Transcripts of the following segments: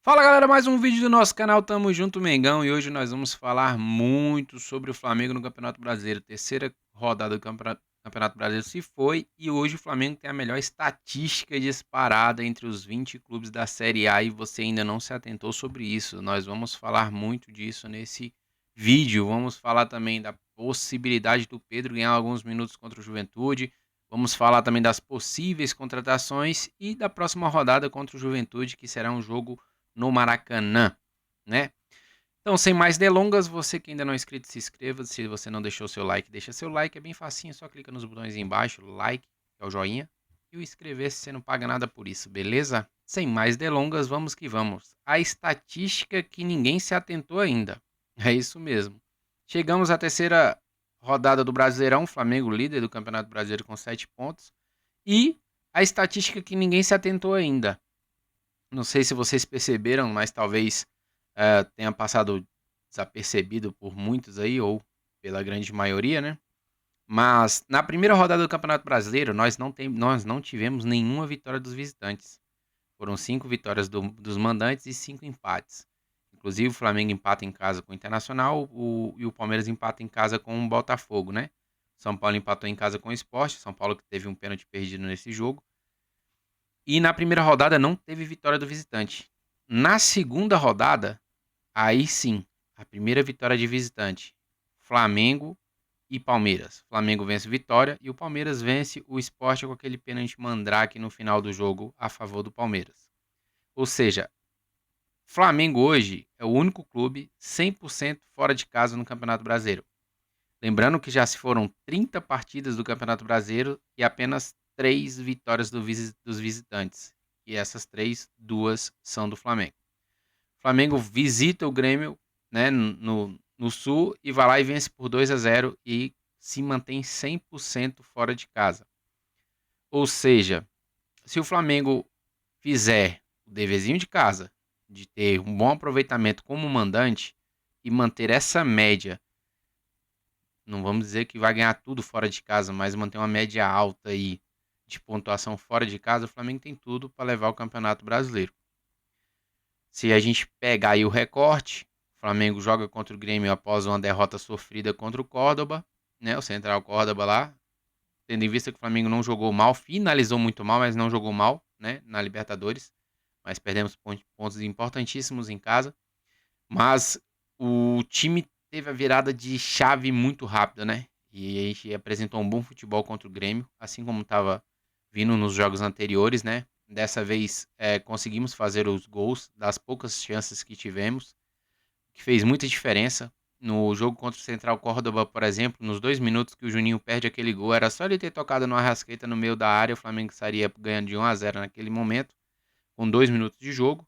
Fala galera, mais um vídeo do nosso canal Tamo Junto Mengão e hoje nós vamos falar muito sobre o Flamengo no Campeonato Brasileiro. Terceira rodada do Campeonato Brasileiro se foi e hoje o Flamengo tem a melhor estatística disparada entre os 20 clubes da Série A e você ainda não se atentou sobre isso. Nós vamos falar muito disso nesse vídeo. Vamos falar também da possibilidade do Pedro ganhar alguns minutos contra o Juventude. Vamos falar também das possíveis contratações e da próxima rodada contra o Juventude, que será um jogo no Maracanã, né? Então, sem mais delongas, você que ainda não é inscrito, se inscreva. Se você não deixou seu like, deixa seu like. É bem facinho, só clica nos botões aí embaixo, like, que é o joinha, e o inscrever-se, você não paga nada por isso, beleza? Sem mais delongas, vamos que vamos. A estatística que ninguém se atentou ainda. É isso mesmo. Chegamos à terceira rodada do Brasileirão, Flamengo líder do Campeonato Brasileiro com 7 pontos. E a estatística que ninguém se atentou ainda. Não sei se vocês perceberam, mas talvez tenha passado desapercebido por muitos aí, ou pela grande maioria, né? Mas na primeira rodada do Campeonato Brasileiro, nós não tivemos nenhuma vitória dos visitantes. Foram 5 vitórias dos mandantes e 5 empates. Inclusive o Flamengo empata em casa com o Internacional e o Palmeiras empata em casa com o Botafogo, né? São Paulo empatou em casa com o Sport. São Paulo que teve um pênalti perdido nesse jogo. E na primeira rodada não teve vitória do visitante. Na segunda rodada, aí sim, a primeira vitória de visitante. Flamengo e Palmeiras. Flamengo vence o Vitória e o Palmeiras vence o Sport com aquele pênalti mandrake no final do jogo a favor do Palmeiras. Ou seja, Flamengo hoje é o único clube 100% fora de casa no Campeonato Brasileiro. Lembrando que já se foram 30 partidas do Campeonato Brasileiro e apenas 3 vitórias dos visitantes. E essas 3, 2 são do Flamengo. O Flamengo visita o Grêmio, né, no Sul e vai lá e vence por 2-0 e se mantém 100% fora de casa. Ou seja, se o Flamengo fizer o deverzinho de casa, de ter um bom aproveitamento como mandante e manter essa média, não vamos dizer que vai ganhar tudo fora de casa, mas manter uma média alta aí de pontuação fora de casa, o Flamengo tem tudo para levar o Campeonato Brasileiro. Se a gente pegar aí o recorte, o Flamengo joga contra o Grêmio após uma derrota sofrida contra o Córdoba, né, o Central Córdoba lá, tendo em vista que o Flamengo não jogou mal, finalizou muito mal, mas não jogou mal, né, na Libertadores, mas perdemos pontos importantíssimos em casa, mas o time teve a virada de chave muito rápida, né, e a gente apresentou um bom futebol contra o Grêmio, assim como estava vindo nos jogos anteriores, né, dessa vez conseguimos fazer os gols das poucas chances que tivemos, que fez muita diferença. No jogo contra o Central Córdoba, por exemplo, nos 2 minutos que o Juninho perde aquele gol, era só ele ter tocado no Arrascaeta no meio da área, o Flamengo estaria ganhando de 1-0 naquele momento, com 2 minutos de jogo,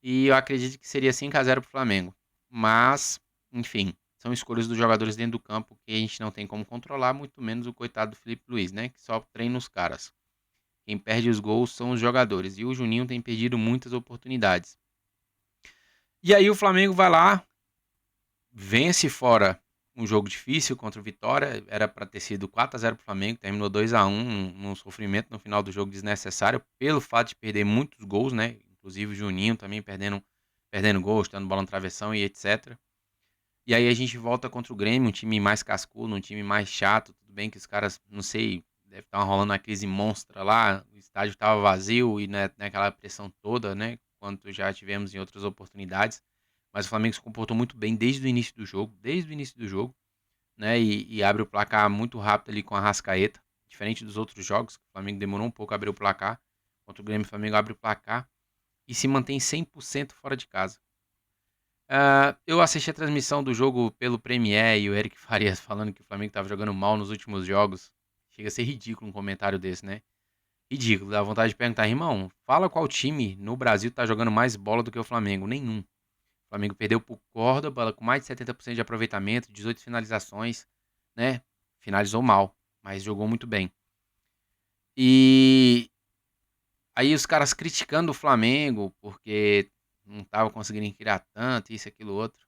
e eu acredito que seria 5-0 para o Flamengo. Mas, enfim, são escolhas dos jogadores dentro do campo que a gente não tem como controlar, muito menos o coitado do Felipe Luiz, né, que só treina os caras. Quem perde os gols são os jogadores, e o Juninho tem perdido muitas oportunidades. E aí o Flamengo vai lá, vence fora um jogo difícil contra o Vitória, era para ter sido 4-0 para o Flamengo, terminou 2-1 num sofrimento no final do jogo desnecessário, pelo fato de perder muitos gols, né? Inclusive o Juninho também perdendo gols, dando bola no travessão e etc. E aí a gente volta contra o Grêmio, um time mais cascudo, um time mais chato, tudo bem que os caras, não sei, deve estar rolando uma crise monstra lá, o estádio estava vazio e né, naquela pressão toda, né? Quanto já tivemos em outras oportunidades. Mas o Flamengo se comportou muito bem desde o início do jogo, né? E abre o placar muito rápido ali com a Rascaeta, diferente dos outros jogos, que o Flamengo demorou um pouco a abrir o placar. Contra o Grêmio, o Flamengo abre o placar e se mantém 100% fora de casa. Eu assisti a transmissão do jogo pelo Premier e o Eric Farias falando que o Flamengo estava jogando mal nos últimos jogos. Chega a ser ridículo um comentário desse, né? Ridículo, dá vontade de perguntar, irmão, fala qual time no Brasil tá jogando mais bola do que o Flamengo? Nenhum. O Flamengo perdeu por Córdoba com mais de 70% de aproveitamento, 18 finalizações, né? Finalizou mal, mas jogou muito bem. E aí os caras criticando o Flamengo porque não tava conseguindo criar tanto, isso, aquilo, outro.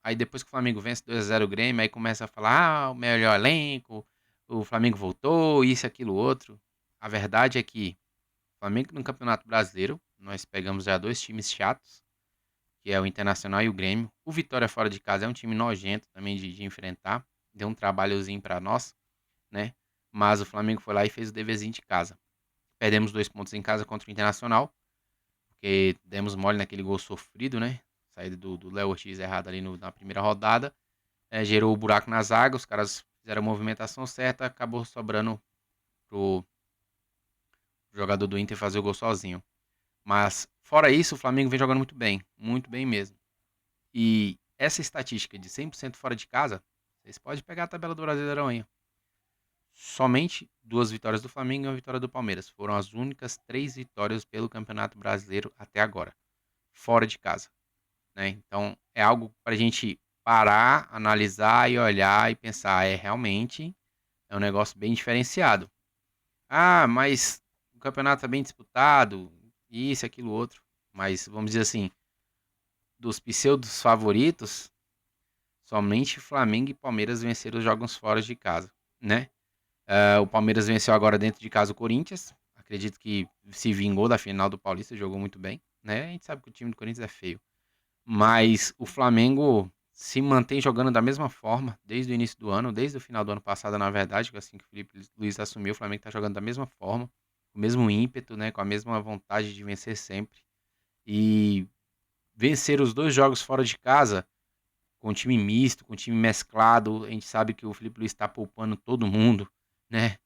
Aí depois que o Flamengo vence 2-0 o Grêmio, aí começa a falar, o melhor elenco, o Flamengo voltou, isso, aquilo, outro. A verdade é que o Flamengo no Campeonato Brasileiro, nós pegamos já dois times chatos, que é o Internacional e o Grêmio. O Vitória fora de casa é um time nojento também de enfrentar. Deu um trabalhozinho para nós, né? Mas o Flamengo foi lá e fez o deverzinho de casa. Perdemos 2 pontos em casa contra o Internacional, porque demos mole naquele gol sofrido, né? Saída do Léo Ortiz errado ali na primeira rodada. Gerou o buraco na zaga, os caras fizeram a movimentação certa, acabou sobrando pro jogador do Inter fazer o gol sozinho. Mas, fora isso, o Flamengo vem jogando muito bem mesmo. E essa estatística de 100% fora de casa, vocês podem pegar a tabela do Brasileirão aí. Somente 2 vitórias do Flamengo e uma vitória do Palmeiras. Foram as únicas 3 vitórias pelo Campeonato Brasileiro até agora, fora de casa, né? Então, é algo para a gente parar, analisar e olhar e pensar, realmente é um negócio bem diferenciado. Ah, mas o campeonato tá bem disputado, isso, aquilo, outro. Mas, vamos dizer assim, dos pseudos favoritos, somente Flamengo e Palmeiras venceram os jogos fora de casa, né? O Palmeiras venceu agora dentro de casa o Corinthians. Acredito que se vingou da final do Paulista, jogou muito bem, né? A gente sabe que o time do Corinthians é feio. Mas o Flamengo se mantém jogando da mesma forma desde o início do ano, desde o final do ano passado, na verdade, que assim que o Felipe Luiz assumiu, o Flamengo está jogando da mesma forma, com o mesmo ímpeto, né? Com a mesma vontade de vencer sempre. E vencer os 2 jogos fora de casa, com time misto, com time mesclado. A gente sabe que o Felipe Luiz está poupando todo mundo, né?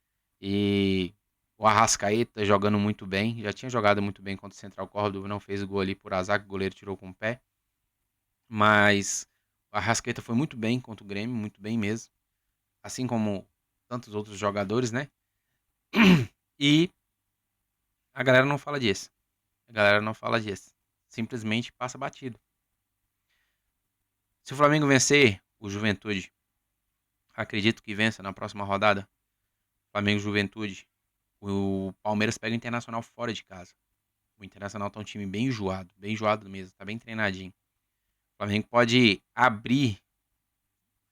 E o Arrascaeta jogando muito bem. Já tinha jogado muito bem contra o Central Córdoba, não fez o gol ali por azar, que o goleiro tirou com o pé. Mas o Arrascaeta foi muito bem contra o Grêmio, muito bem mesmo. Assim como tantos outros jogadores, né? E a galera não fala disso. A galera não fala disso. Simplesmente passa batido. Se o Flamengo vencer o Juventude, acredito que vença na próxima rodada. Flamengo e Juventude. O Palmeiras pega o Internacional fora de casa. O Internacional tá um time bem enjoado mesmo, tá bem treinadinho. O Flamengo pode abrir,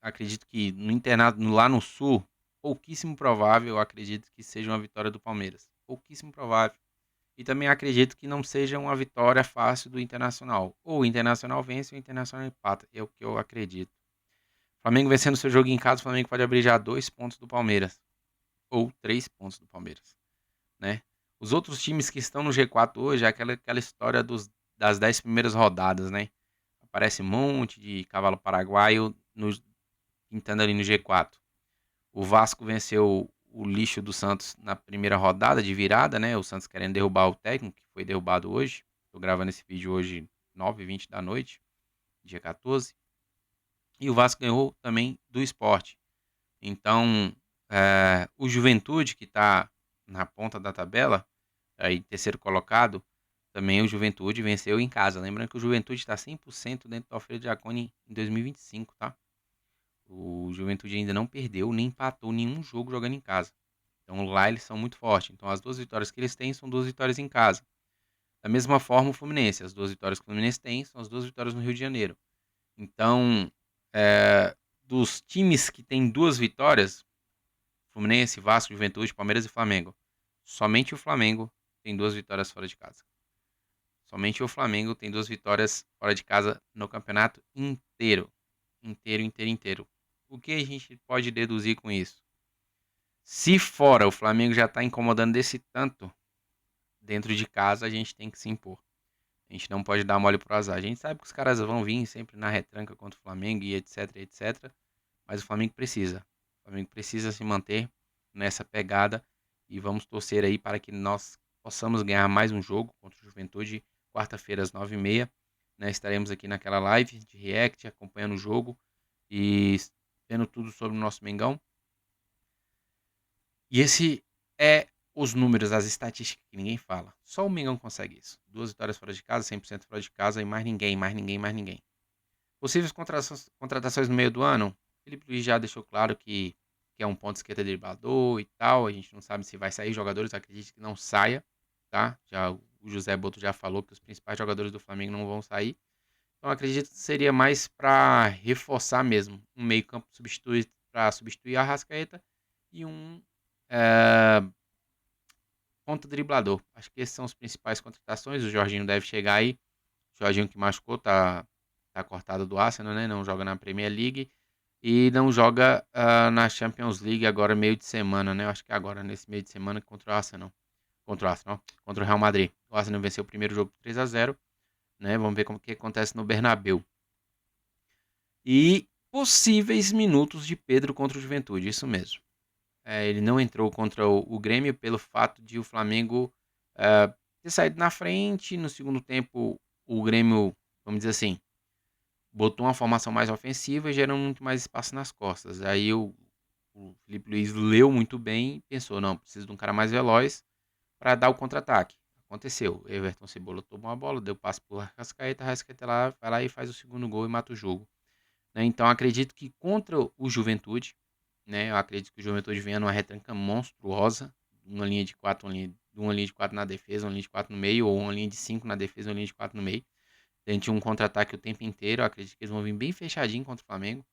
acredito que no internado lá no Sul, pouquíssimo provável, acredito que seja uma vitória do Palmeiras. Pouquíssimo provável. E também acredito que não seja uma vitória fácil do Internacional. Ou o Internacional vence ou o Internacional empata. É o que eu acredito. Flamengo vencendo seu jogo em casa, o Flamengo pode abrir já 2 pontos do Palmeiras. Ou 3 pontos do Palmeiras, né? Os outros times que estão no G4 hoje é aquela história das 10 primeiras rodadas, né? Aparece um monte de cavalo paraguaio pintando ali no G4. O Vasco venceu o lixo do Santos na primeira rodada de virada, né? O Santos querendo derrubar o técnico, que foi derrubado hoje. Estou gravando esse vídeo hoje 9h20 da noite, dia 14. E o Vasco ganhou também do Sport. Então, o Juventude, que está na ponta da tabela, aí terceiro colocado, também o Juventude venceu em casa. Lembrando que o Juventude está 100% dentro do Alfredo Jaconi em 2025, tá? O Juventude ainda não perdeu nem empatou nenhum jogo jogando em casa. Então lá eles são muito fortes. Então as 2 vitórias que eles têm são 2 vitórias em casa. Da mesma forma o Fluminense, as 2 vitórias que o Fluminense tem são as 2 vitórias no Rio de Janeiro. Então, dos times que têm 2 vitórias, Fluminense, Vasco, Juventude, Palmeiras e Flamengo, somente o Flamengo tem 2 vitórias fora de casa. Somente o Flamengo tem 2 vitórias fora de casa no campeonato inteiro. Inteiro. O que a gente pode deduzir com isso? Se fora o Flamengo já está incomodando desse tanto, dentro de casa a gente tem que se impor. A gente não pode dar mole pro azar. A gente sabe que os caras vão vir sempre na retranca contra o Flamengo e etc, etc. Mas o Flamengo precisa. O Flamengo precisa se manter nessa pegada e vamos torcer aí para que nós possamos ganhar mais um jogo contra o Juventude, quarta-feira às 9h30. Né, estaremos aqui naquela live de react, acompanhando o jogo e vendo tudo sobre o nosso Mengão. E esse é os números, as estatísticas que ninguém fala. Só o Mengão consegue isso. 2 vitórias fora de casa, 100% fora de casa e mais ninguém. Possíveis contratações no meio do ano? Felipe Luiz já deixou claro que é um ponto esquerda driblador e tal. A gente não sabe se vai sair jogadores, acredito que não saia, tá? Já o José Boto já falou que os principais jogadores do Flamengo não vão sair. Então acredito que seria mais para reforçar mesmo um meio-campo para substituir a Arrascaeta e um ponta driblador. Acho que esses são as principais contratações. O Jorginho deve chegar aí Jorginho que machucou, tá cortado do Arsenal, né? Não joga na Premier League e não joga na Champions League agora meio de semana, né? Eu acho que é agora, nesse meio de semana, contra o Arsenal. Contra o Arsenal, contra o Real Madrid. O Arsenal venceu o primeiro jogo 3-0, né? Vamos ver como que acontece no Bernabéu. E possíveis minutos de Pedro contra o Juventude, isso mesmo. Ele não entrou contra o Grêmio pelo fato de o Flamengo ter saído na frente. No segundo tempo, o Grêmio, vamos dizer assim, botou uma formação mais ofensiva e gerou muito mais espaço nas costas. Aí o Felipe Luiz leu muito bem e pensou, não, preciso de um cara mais veloz para dar o contra-ataque. Aconteceu. Everton Cebola tomou a bola, deu passe pro Arrascaeta, Arrascaeta lá, vai lá e faz o segundo gol e mata o jogo. Né? Então acredito que contra o Juventude, né, eu acredito que o Juventude venha numa retranca monstruosa, uma linha de 4, uma linha de 4 na defesa, uma linha de 4 no meio, ou uma linha de 5 na defesa, uma linha de 4 no meio. Tente um contra-ataque o tempo inteiro, eu acredito que eles vão vir bem fechadinho contra o Flamengo.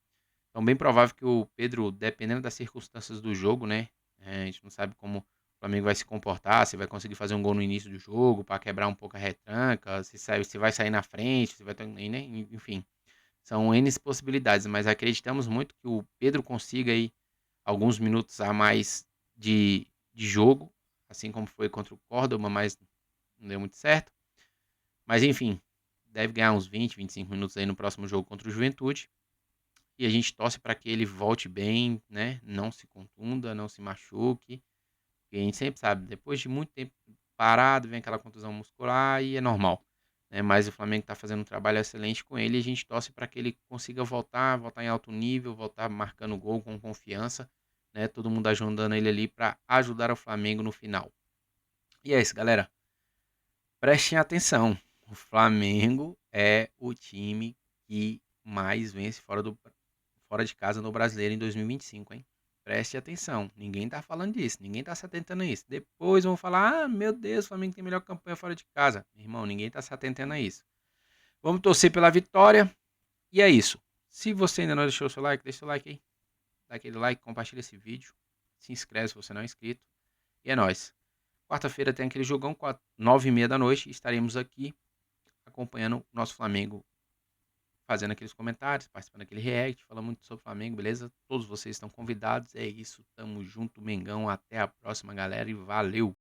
Então bem provável que o Pedro, dependendo das circunstâncias do jogo, né, a gente não sabe como o Flamengo vai se comportar, se vai conseguir fazer um gol no início do jogo para quebrar um pouco a retranca, se vai sair na frente, se vai ter, né, enfim. São N possibilidades, mas acreditamos muito que o Pedro consiga aí alguns minutos a mais de jogo, assim como foi contra o Córdoba, mas não deu muito certo. Mas enfim, deve ganhar uns 20, 25 minutos aí no próximo jogo contra o Juventude. E a gente torce para que ele volte bem, né? Não se contunda, não se machuque. Porque a gente sempre sabe, depois de muito tempo parado, vem aquela contusão muscular e é normal. Né? Mas o Flamengo está fazendo um trabalho excelente com ele e a gente torce para que ele consiga voltar em alto nível, voltar marcando gol com confiança, né? Todo mundo ajudando ele ali para ajudar o Flamengo no final. E é isso, galera. Prestem atenção. O Flamengo é o time que mais vence fora de casa no Brasileiro em 2025, hein? Preste atenção. Ninguém tá falando disso. Ninguém tá se atentando a isso. Depois vão falar: ah, meu Deus, o Flamengo tem melhor campanha fora de casa. Meu irmão, ninguém tá se atentando a isso. Vamos torcer pela vitória. E é isso. Se você ainda não deixou o seu like, deixa o seu like aí. Dá aquele like, compartilha esse vídeo. Se inscreve se você não é inscrito. E é nóis. Quarta-feira tem aquele jogão, 9h30 da noite. Estaremos aqui acompanhando o nosso Flamengo, fazendo aqueles comentários, participando daquele react, falando muito sobre o Flamengo, beleza? Todos vocês estão convidados. É isso, tamo junto, Mengão. Até a próxima, galera, e valeu!